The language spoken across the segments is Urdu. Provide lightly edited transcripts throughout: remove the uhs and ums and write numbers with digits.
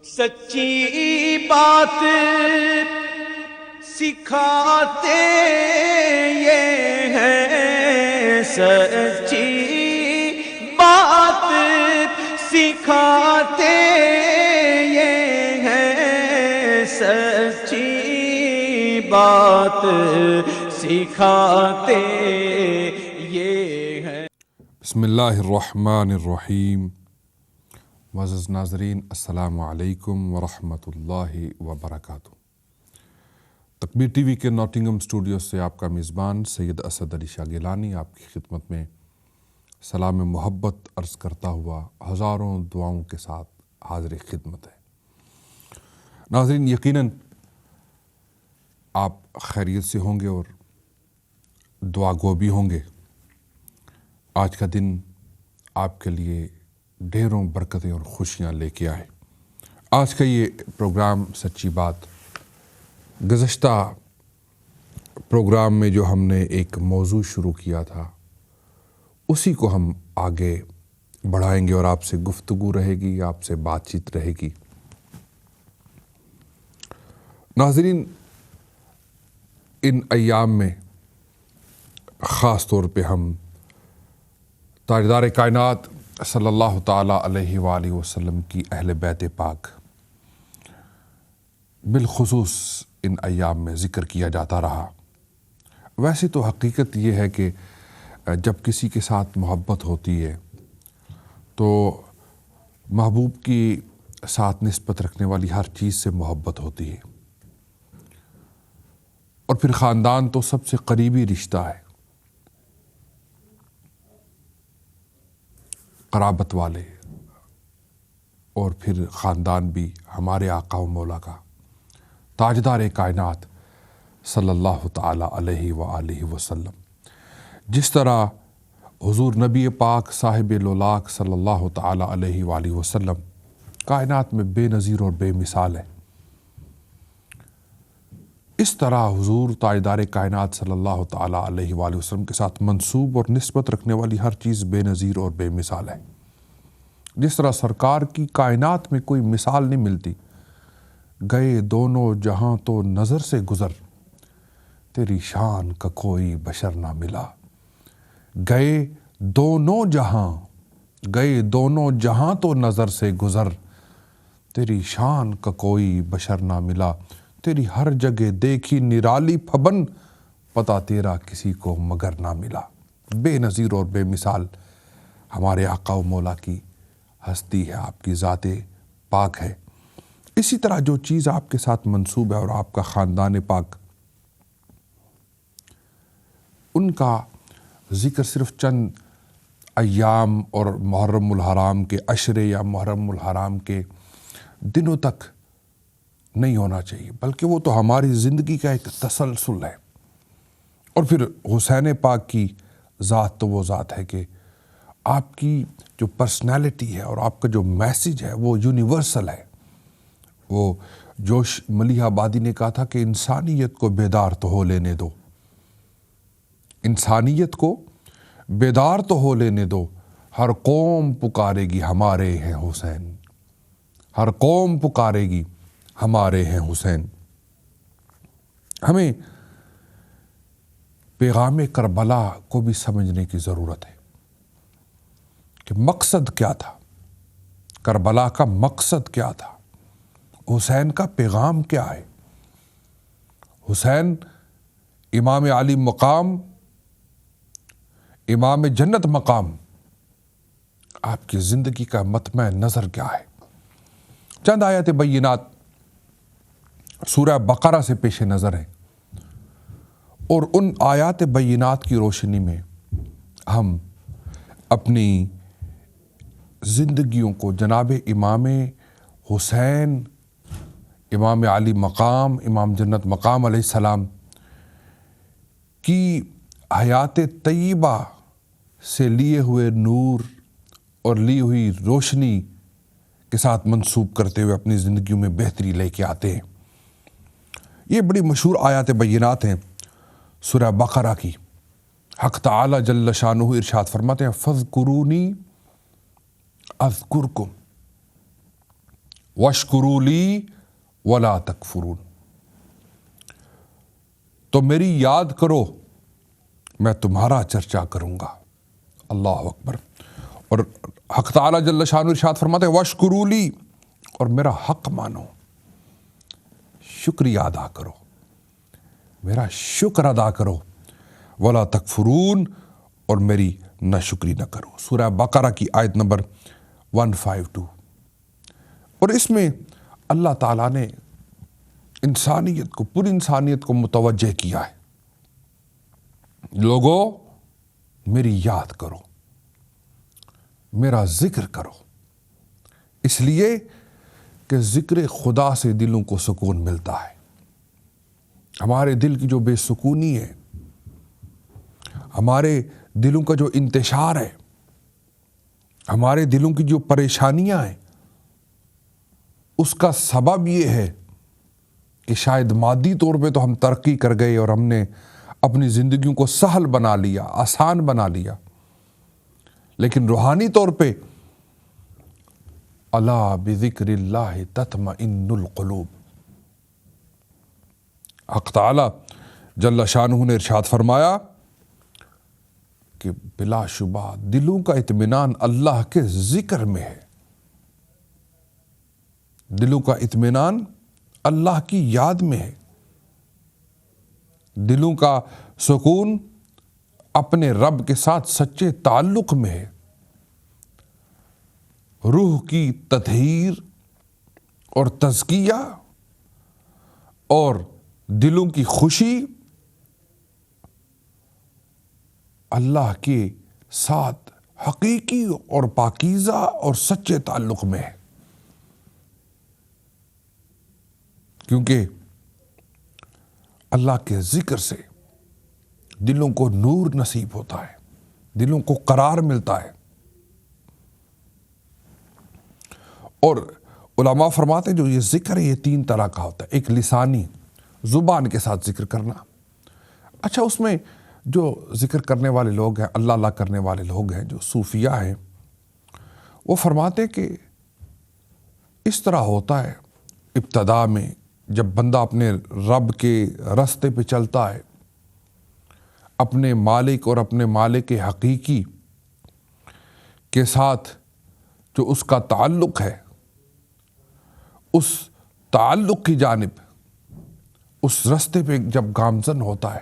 سچی بات سکھاتے یہ ہیں، سچی بات سکھاتے یہ ہیں، سچی بات سکھاتے یہ ہیں۔ بسم اللہ الرحمن الرحیم۔ معزز ناظرین، السلام علیکم ورحمۃ اللہ وبرکاتہ۔ تکبیر ٹی وی کے ناٹنگھم اسٹوڈیو سے آپ کا میزبان سید اسد علی شاہ گیلانی آپ کی خدمت میں سلام محبت عرض کرتا ہوا ہزاروں دعاؤں کے ساتھ حاضر خدمت ہے۔ ناظرین، یقیناً آپ خیریت سے ہوں گے اور دعا گو بھی ہوں گے۔ آج کا دن آپ کے لیے ڈھیروں برکتیں اور خوشیاں لے کے آئے۔ آج کا یہ پروگرام سچی بات، گزشتہ پروگرام میں جو ہم نے ایک موضوع شروع کیا تھا اسی کو ہم آگے بڑھائیں گے اور آپ سے گفتگو رہے گی، آپ سے بات چیت رہے گی۔ ناظرین، ان ایام میں خاص طور پہ ہم تاجدار کائنات صلی اللہ تعالیٰ علیہ وآلہ وسلم کی اہل بیت پاک بالخصوص ان ایام میں ذکر کیا جاتا رہا۔ ویسے تو حقیقت یہ ہے کہ جب کسی کے ساتھ محبت ہوتی ہے تو محبوب کی ساتھ نسبت رکھنے والی ہر چیز سے محبت ہوتی ہے، اور پھر خاندان تو سب سے قریبی رشتہ ہے۔ قرابت والے اور پھر خاندان بھی ہمارے آقا و مولا کا، تاجدار کائنات صلی اللہ تعالیٰ علیہ وآلہ وسلم، جس طرح حضور نبی پاک صاحب لولاک صلی اللہ تعالیٰ علیہ وآلہ وسلم کائنات میں بے نظیر اور بے مثال ہے، اس طرح حضور تاجدار کائنات صلی اللہ تعالیٰ علیہ وآلہ وسلم کے ساتھ منسوب اور نسبت رکھنے والی ہر چیز بے نظیر اور بے مثال ہے۔ جس طرح سرکار کی کائنات میں کوئی مثال نہیں ملتی، گئے دونوں جہاں تو نظر سے گزر، تیری شان کا کوئی بشر نہ ملا۔ گئے دونوں جہاں تو نظر سے گزر، تیری شان کا کوئی بشر نہ ملا۔ تیری ہر جگہ دیکھی نرالی پھبن، پتہ تیرا کسی کو مگر نہ ملا۔ بے نظیر اور بے مثال ہمارے آقا و مولا کی ہستی ہے، آپ کی ذات پاک ہے۔ اسی طرح جو چیز آپ کے ساتھ منسوب ہے اور آپ کا خاندان پاک، ان کا ذکر صرف چند ایام اور محرم الحرام کے عشرے یا محرم الحرام کے دنوں تک نہیں ہونا چاہیے، بلکہ وہ تو ہماری زندگی کا ایک تسلسل ہے۔ اور پھر حسین پاک کی ذات تو وہ ذات ہے کہ آپ کی جو پرسنالٹی ہے اور آپ کا جو میسیج ہے وہ یونیورسل ہے۔ وہ جوش ملیح آبادی نے کہا تھا کہ انسانیت کو بیدار تو ہو لینے دو، انسانیت کو بیدار تو ہو لینے دو، ہر قوم پکارے گی ہمارے ہیں حسین، ہر قوم پکارے گی ہمارے ہیں حسین۔ ہمیں پیغام کربلا کو بھی سمجھنے کی ضرورت ہے کہ مقصد کیا تھا، کربلا کا مقصد کیا تھا، حسین کا پیغام کیا ہے۔ حسین امام علی مقام، امام جنت مقام، آپ کی زندگی کا مطمع نظر کیا ہے۔ چند آیات بینات سورہ بقرہ سے پیش نظر ہیں، اور ان آیات بینات کی روشنی میں ہم اپنی زندگیوں کو جناب امام حسین، امام علی مقام، امام جنت مقام علیہ السلام کی حیات طیبہ سے لیے ہوئے نور اور لی ہوئی روشنی کے ساتھ منسوب کرتے ہوئے اپنی زندگیوں میں بہتری لے کے آتے ہیں۔ یہ بڑی مشہور آیات بینات ہیں سورہ بقرہ کی۔ حق تعالی جل شانہ ارشاد فرماتے ہیں فَاذْكُرُونِي اذکرکم واشکروا لی ولا تکفرون، تو میری یاد کرو میں تمہارا چرچا کروں گا۔ اللہ اکبر۔ اور حق تعالیٰ جل شانہ ارشاد فرماتے ہیں واشکروا لی، اور میرا حق مانو، شکریہ ادا کرو، میرا شکر ادا کرو، ولا تکفرون، اور میری ناشکری نہ کرو۔ سورہ بقرہ کی آیت نمبر 152۔ اور اس میں اللہ تعالیٰ نے انسانیت کو، پوری انسانیت کو متوجہ کیا ہے، لوگوں میری یاد کرو، میرا ذکر کرو، اس لیے کہ ذکر خدا سے دلوں کو سکون ملتا ہے۔ ہمارے دل کی جو بے سکونی ہے، ہمارے دلوں کا جو انتشار ہے، ہمارے دلوں کی جو پریشانیاں ہیں، اس کا سبب یہ ہے کہ شاید مادی طور پہ تو ہم ترقی کر گئے اور ہم نے اپنی زندگیوں کو سہل بنا لیا، آسان بنا لیا، لیکن روحانی طور پہ الا بذکر اللہ تطمئن القلوب، حق تعالی جل شانہ نے ارشاد فرمایا کہ بلا شبہ دلوں کا اطمینان اللہ کے ذکر میں ہے، دلوں کا اطمینان اللہ کی یاد میں ہے، دلوں کا سکون اپنے رب کے ساتھ سچے تعلق میں ہے، روح کی تطہیر اور تزکیہ اور دلوں کی خوشی اللہ کے ساتھ حقیقی اور پاکیزہ اور سچے تعلق میں ہے، کیونکہ اللہ کے ذکر سے دلوں کو نور نصیب ہوتا ہے، دلوں کو قرار ملتا ہے۔ اور علماء فرماتے ہیں جو یہ ذکر ہے یہ 3 طرح کا ہوتا ہے۔ ایک لسانی، زبان کے ساتھ ذکر کرنا۔ اچھا، اس میں جو ذکر کرنے والے لوگ ہیں، اللہ اللہ کرنے والے لوگ ہیں، جو صوفیہ ہیں، وہ فرماتے ہیں کہ اس طرح ہوتا ہے ابتدا میں جب بندہ اپنے رب کے راستے پہ چلتا ہے، اپنے مالک اور اپنے مالک حقیقی کے ساتھ جو اس کا تعلق ہے، اس تعلق کی جانب اس راستے پہ جب گامزن ہوتا ہے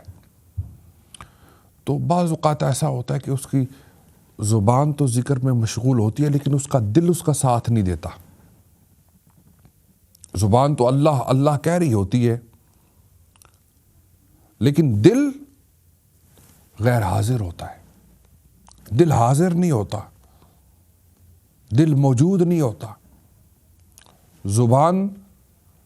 تو بعض اوقات ایسا ہوتا ہے کہ اس کی زبان تو ذکر میں مشغول ہوتی ہے لیکن اس کا دل اس کا ساتھ نہیں دیتا۔ زبان تو اللہ اللہ کہہ رہی ہوتی ہے لیکن دل غیر حاضر ہوتا ہے، دل حاضر نہیں ہوتا، دل موجود نہیں ہوتا۔ زبان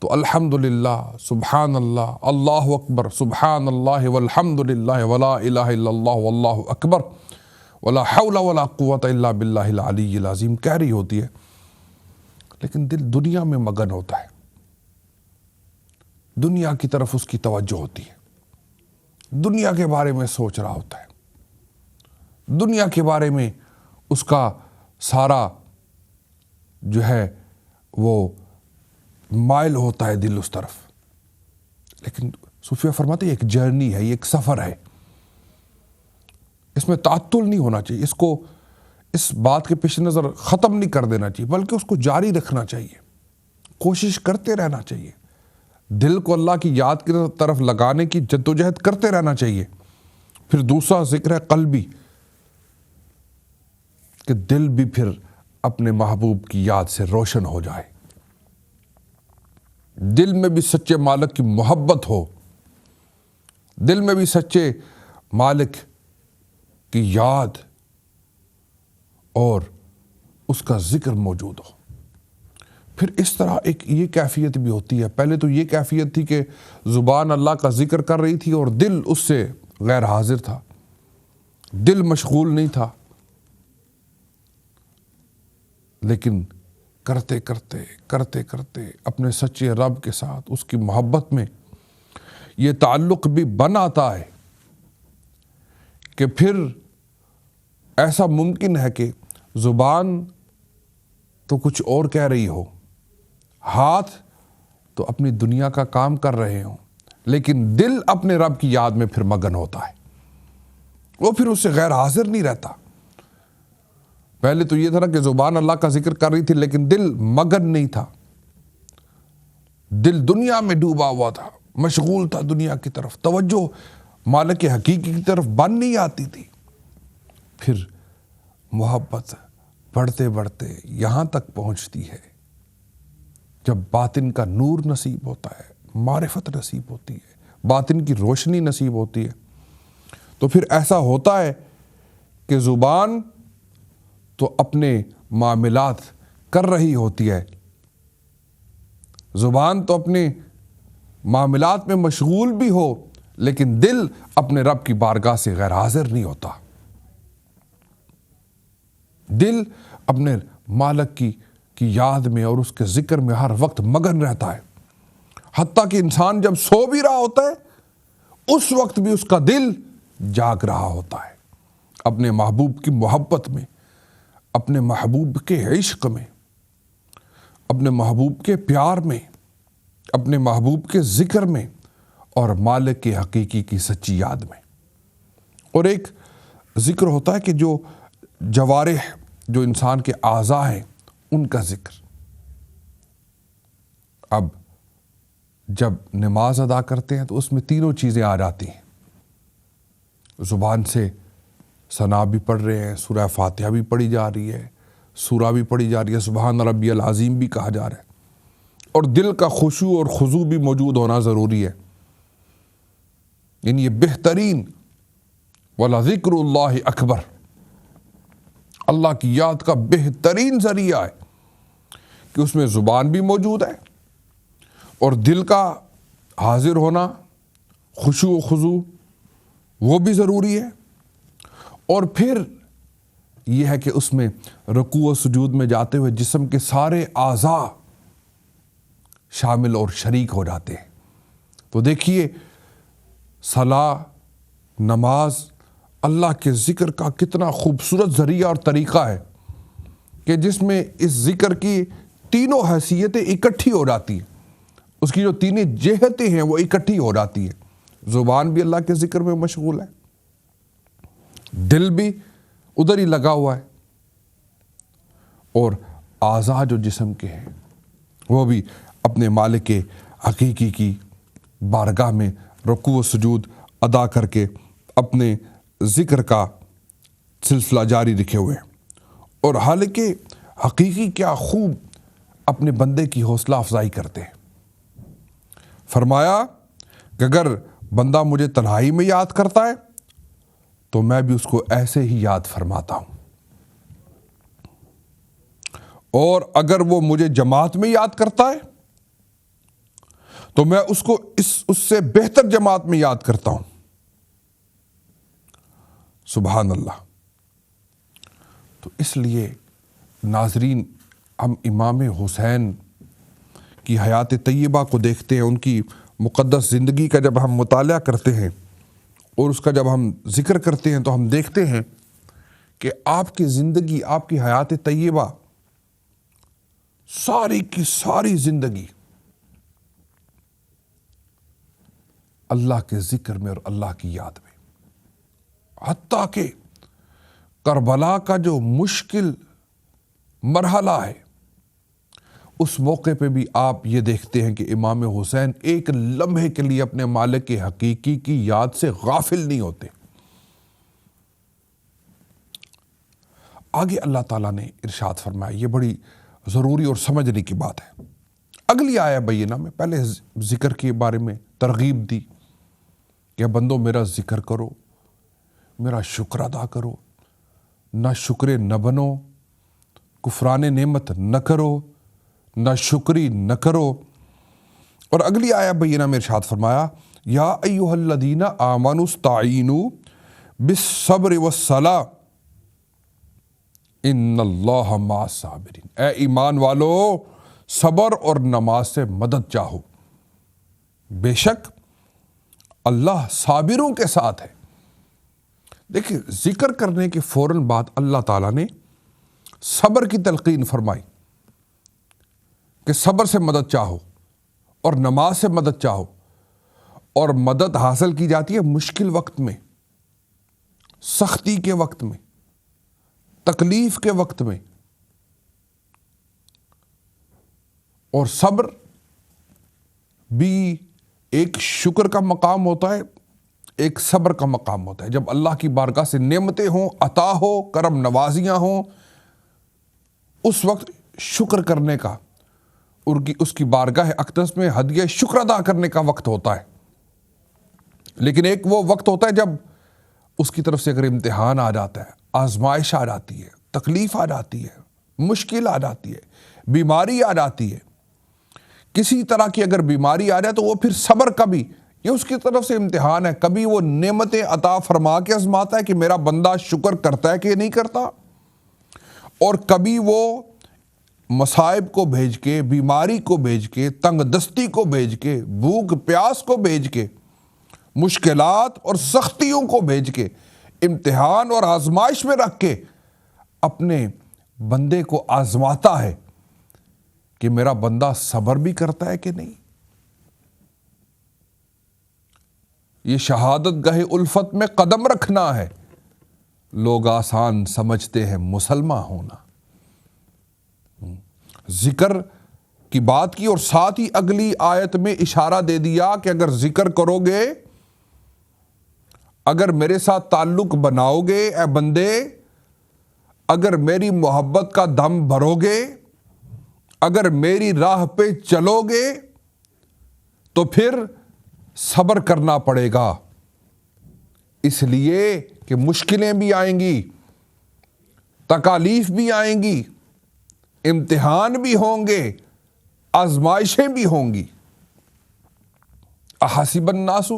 تو الحمدللہ، سبحان اللہ، اللہ اکبر، سبحان اللہ والحمد للہ ولا الہ الا اللہ واللہ اکبر ولا حول ولا قوت الا باللہ العلی العظیم کہہ رہی ہوتی ہے، لیکن دل دنیا میں مگن ہوتا ہے، دنیا کی طرف اس کی توجہ ہوتی ہے، دنیا کے بارے میں سوچ رہا ہوتا ہے، دنیا کے بارے میں اس کا سارا جو ہے وہ مائل ہوتا ہے دل اس طرف۔ لیکن صوفیہ فرماتے ہیں ایک جرنی ہے، یہ ایک سفر ہے، اس میں تعطل نہیں ہونا چاہیے، اس کو اس بات کے پیش نظر ختم نہیں کر دینا چاہیے بلکہ اس کو جاری رکھنا چاہیے، کوشش کرتے رہنا چاہیے، دل کو اللہ کی یاد کی طرف لگانے کی جدوجہد کرتے رہنا چاہیے۔ پھر دوسرا ذکر ہے قلبی، کہ دل بھی پھر اپنے محبوب کی یاد سے روشن ہو جائے، دل میں بھی سچے مالک کی محبت ہو، دل میں بھی سچے مالک کی یاد اور اس کا ذکر موجود ہو۔ پھر اس طرح ایک یہ کیفیت بھی ہوتی ہے، پہلے تو یہ کیفیت تھی کہ زبان اللہ کا ذکر کر رہی تھی اور دل اس سے غیر حاضر تھا، دل مشغول نہیں تھا، لیکن کرتے کرتے کرتے کرتے اپنے سچے رب کے ساتھ اس کی محبت میں یہ تعلق بھی بن آتا ہے کہ پھر ایسا ممکن ہے کہ زبان تو کچھ اور کہہ رہی ہو، ہاتھ تو اپنی دنیا کا کام کر رہے ہوں لیکن دل اپنے رب کی یاد میں پھر مگن ہوتا ہے، وہ پھر اس سے غیر حاضر نہیں رہتا۔ پہلے تو یہ تھا نا کہ زبان اللہ کا ذکر کر رہی تھی لیکن دل مگن نہیں تھا، دل دنیا میں ڈوبا ہوا تھا، مشغول تھا دنیا کی طرف، توجہ مالک حقیقی کی طرف بن نہیں آتی تھی۔ پھر محبت بڑھتے بڑھتے یہاں تک پہنچتی ہے جب باطن کا نور نصیب ہوتا ہے، معرفت نصیب ہوتی ہے، باطن کی روشنی نصیب ہوتی ہے، تو پھر ایسا ہوتا ہے کہ زبان تو اپنے معاملات کر رہی ہوتی ہے، زبان تو اپنے معاملات میں مشغول بھی ہو لیکن دل اپنے رب کی بارگاہ سے غیر حاضر نہیں ہوتا، دل اپنے مالک کی یاد میں اور اس کے ذکر میں ہر وقت مگن رہتا ہے، حتیٰ کہ انسان جب سو بھی رہا ہوتا ہے اس وقت بھی اس کا دل جاگ رہا ہوتا ہے، اپنے محبوب کی محبت میں، اپنے محبوب کے عشق میں، اپنے محبوب کے پیار میں، اپنے محبوب کے ذکر میں اور مالک کے حقیقی کی سچی یاد میں۔ اور ایک ذکر ہوتا ہے کہ جو جوارح، جو انسان کے اعضاء ہیں ان کا ذکر۔ اب جب نماز ادا کرتے ہیں تو اس میں تینوں چیزیں آ جاتی ہیں، زبان سے ثنا بھی پڑھ رہے ہیں، سورہ فاتحہ بھی پڑھی جا رہی ہے، سورہ بھی پڑھی جا رہی ہے، سبحان ربی العظیم بھی کہا جا رہا ہے، اور دل کا خشوع اور خضوع بھی موجود ہونا ضروری ہے۔ یعنی یہ بہترین وَلَذِكْرُ اللَّهِ اکبر، اللہ کی یاد کا بہترین ذریعہ ہے کہ اس میں زبان بھی موجود ہے اور دل کا حاضر ہونا، خشوع و خضوع وہ بھی ضروری ہے، اور پھر یہ ہے کہ اس میں رکوع و سجود میں جاتے ہوئے جسم کے سارے اعضاء شامل اور شریک ہو جاتے ہیں۔ تو دیکھیے صلاح، نماز اللہ کے ذکر کا کتنا خوبصورت ذریعہ اور طریقہ ہے کہ جس میں اس ذکر کی تینوں حیثیتیں اکٹھی ہو جاتی ہیں، اس کی جو تینیں جہتیں ہیں وہ اکٹھی ہو جاتی ہیں۔ زبان بھی اللہ کے ذکر میں مشغول ہے، دل بھی ادھر ہی لگا ہوا ہے، اور اعضاء جو جسم کے ہیں وہ بھی اپنے مالک کے حقیقی کی بارگاہ میں رکوع و سجود ادا کر کے اپنے ذکر کا سلسلہ جاری رکھے ہوئے ہیں۔ اور حالانکہ حقیقی کیا خوب اپنے بندے کی حوصلہ افزائی کرتے ہیں۔ فرمایا کہ اگر بندہ مجھے تنہائی میں یاد کرتا ہے تو میں بھی اس کو ایسے ہی یاد فرماتا ہوں، اور اگر وہ مجھے جماعت میں یاد کرتا ہے تو میں اس کو اس سے بہتر جماعت میں یاد کرتا ہوں۔ سبحان اللہ۔ تو اس لیے ناظرین، ہم امام حسین کی حیات طیبہ کو دیکھتے ہیں، ان کی مقدس زندگی کا جب ہم مطالعہ کرتے ہیں اور اس کا جب ہم ذکر کرتے ہیں تو ہم دیکھتے ہیں کہ آپ کی زندگی، آپ کی حیات طیبہ، ساری کی ساری زندگی اللہ کے ذکر میں اور اللہ کی یاد میں، حتیٰ کہ کربلا کا جو مشکل مرحلہ ہے اس موقع پہ بھی آپ یہ دیکھتے ہیں کہ امام حسین ایک لمحے کے لیے اپنے مالک کے حقیقی کی یاد سے غافل نہیں ہوتے۔ آگے اللہ تعالیٰ نے ارشاد فرمایا، یہ بڑی ضروری اور سمجھنے کی بات ہے۔ اگلی آیہ بینہ میں پہلے ذکر کے بارے میں ترغیب دی کہ بندو میرا ذکر کرو، میرا شکر ادا کرو، نہ شکر نہ بنو، کفران نعمت نہ کرو، نہ شکری نہ کرو۔ اور اگلی آیہ بینہ میں ارشاد فرمایا، یا ایھا الذین آمنوا استعینوا بالصبر والصلاۃ ان اللہ مع الصابرین، اے ایمان والو صبر اور نماز سے مدد چاہو، بے شک اللہ صابروں کے ساتھ ہے۔ دیکھیں، ذکر کرنے کے فوراً بعد اللہ تعالیٰ نے صبر کی تلقین فرمائی کہ صبر سے مدد چاہو اور نماز سے مدد چاہو، اور مدد حاصل کی جاتی ہے مشکل وقت میں، سختی کے وقت میں، تکلیف کے وقت میں. اور صبر بھی ایک شکر کا مقام ہوتا ہے، ایک صبر کا مقام ہوتا ہے. جب اللہ کی بارگاہ سے نعمتیں ہوں، عطا ہو، کرم نوازیاں ہوں، اس وقت شکر کرنے کا، اس کی بارگاہ اقدس میں ہدیہ شکر ادا کرنے کا وقت ہوتا ہے. لیکن ایک وہ وقت ہوتا ہے جب اس کی طرف سے اگر امتحان آ جاتا ہے، آزمائش آ جاتی ہے، تکلیف آ جاتی ہے، مشکل آ جاتی ہے، بیماری آ جاتی ہے، کسی طرح کی اگر بیماری آ جائے تو وہ پھر صبر کا بھی یہ اس کی طرف سے امتحان ہے. کبھی وہ نعمتیں عطا فرما کے آزماتا ہے کہ میرا بندہ شکر کرتا ہے کہ نہیں کرتا، اور کبھی وہ مصائب کو بھیج کے، بیماری کو بھیج کے، تنگ دستی کو بھیج کے، بھوک پیاس کو بھیج کے، مشکلات اور سختیوں کو بھیج کے، امتحان اور آزمائش میں رکھ کے اپنے بندے کو آزماتا ہے کہ میرا بندہ صبر بھی کرتا ہے کہ نہیں. یہ شہادت گاہ الفت میں قدم رکھنا ہے. لوگ آسان سمجھتے ہیں مسلمان ہونا. ذکر کی بات کی اور ساتھ ہی اگلی آیت میں اشارہ دے دیا کہ اگر ذکر کرو گے، اگر میرے ساتھ تعلق بناؤ گے اے بندے، اگر میری محبت کا دم بھرو گے، اگر میری راہ پہ چلو گے تو پھر صبر کرنا پڑے گا. اس لیے کہ مشکلیں بھی آئیں گی، تکالیف بھی آئیں گی، امتحان بھی ہوں گے، آزمائشیں بھی ہوں گی. احسب الناس،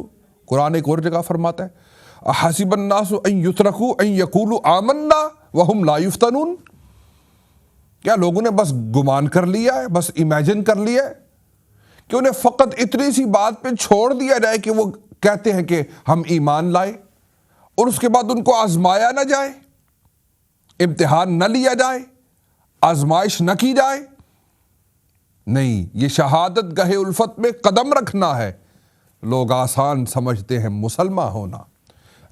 قرآن ایک اور جگہ فرماتا ہے احسب الناس ان یترکوا ان یقولوا آمنا وہم لا یفتنون. کیا لوگوں نے بس گمان کر لیا ہے، بس امیجن کر لیا ہے کہ انہیں فقط اتنی سی بات پہ چھوڑ دیا جائے کہ وہ کہتے ہیں کہ ہم ایمان لائے، اور اس کے بعد ان کو آزمایا نہ جائے، امتحان نہ لیا جائے، آزمائش نہ کی جائے؟ نہیں، یہ شہادت گاہ الفت میں قدم رکھنا ہے. لوگ آسان سمجھتے ہیں مسلمان ہونا.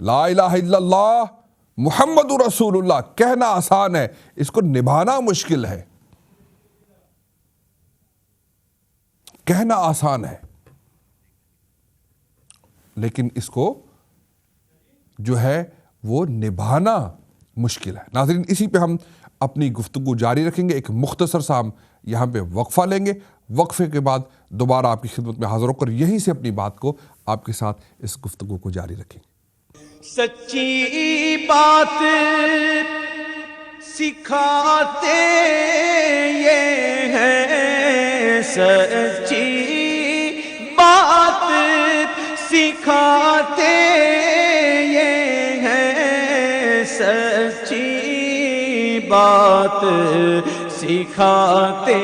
لا الہ الا اللہ محمد رسول اللہ کہنا آسان ہے، اس کو نبھانا مشکل ہے. کہنا آسان ہے لیکن اس کو جو ہے وہ نبھانا مشکل ہے. ناظرین، اسی پہ ہم اپنی گفتگو جاری رکھیں گے. ایک مختصر سا ہم یہاں پہ وقفہ لیں گے. وقفے کے بعد دوبارہ آپ کی خدمت میں حاضر ہو کر یہیں سے اپنی بات کو آپ کے ساتھ اس گفتگو کو جاری رکھیں گے. سچی بات سکھاتے یہ ہیں، سچی بات سکھاتے یہ ہیں، سچی بات سکھاتے